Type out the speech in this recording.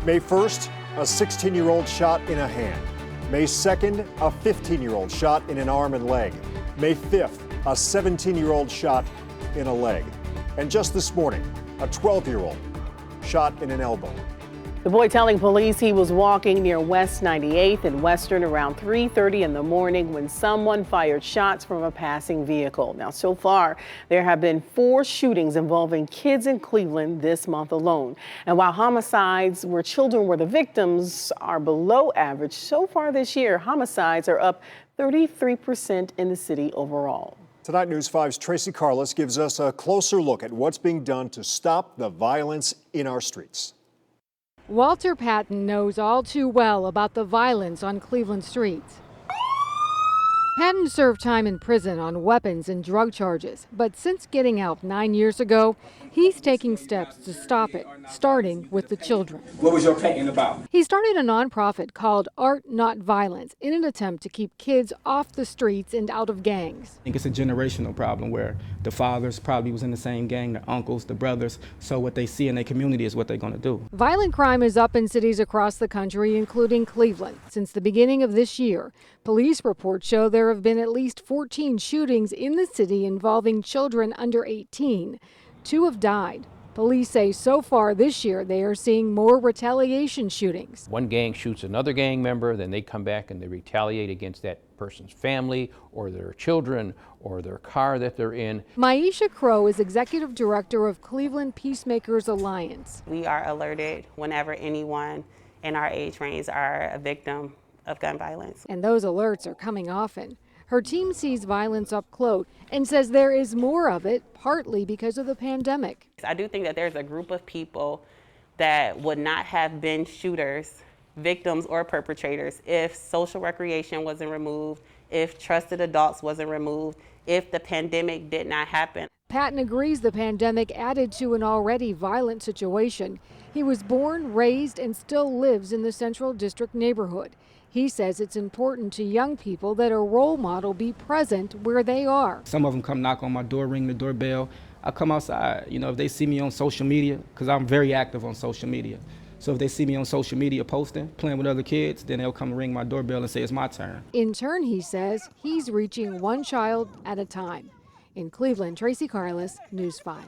May 1st, a 16-year-old shot in a hand. May 2nd, a 15-year-old shot in an arm and leg. May 5th, a 17-year-old shot in a leg. And just this morning, a 12-year-old shot in an elbow. The boy telling police he was walking near West 98th and Western around 3:30 in the morning when someone fired shots from a passing vehicle. Now, so far, there have been 4 shootings involving kids in Cleveland this month alone. And while homicides where children were the victims are below average, so far this year, homicides are up 33% in the city overall. Tonight, News 5's Tracy Carlos gives us a closer look at what's being done to stop the violence in our streets. Walter Patton knows all too well about the violence on Cleveland streets. Patton served time in prison on weapons and drug charges, but since getting out 9 years ago, he's taking steps to stop it, starting with the children. What was your painting about? He started a nonprofit called Art Not Violence in an attempt to keep kids off the streets and out of gangs. I think it's a generational problem where the fathers probably was in the same gang, the uncles, the brothers, so what they see in their community is what they're going to do. Violent crime is up in cities across the country, including Cleveland. Since the beginning of this year, police reports show there have been at least 14 shootings in the city involving children under 18. 2 have died. Police say so far this year they are seeing more retaliation shootings. One gang shoots another gang member, then they come back and they retaliate against that person's family or their children or their car that they're in. Maisha Crow is executive director of Cleveland Peacemakers Alliance. We are alerted whenever anyone in our age range are a victim of gun violence. And those alerts are coming often. Her team sees violence up close and says there is more of it, partly because of the pandemic. I do think that there's a group of people that would not have been shooters, victims, or perpetrators if social recreation wasn't removed, if trusted adults wasn't removed, if the pandemic did not happen. Patton agrees the pandemic added to an already violent situation. He was born, raised, and still lives in the Central District neighborhood. He says it's important to young people that a role model be present where they are. Some of them come knock on my door, ring the doorbell. I come outside, if they see me on social media, because I'm very active on social media. So if they see me on social media posting, playing with other kids, then they'll come ring my doorbell and say it's my turn. In turn, he says, he's reaching one child at a time. In Cleveland, Tracy Carlos, News 5.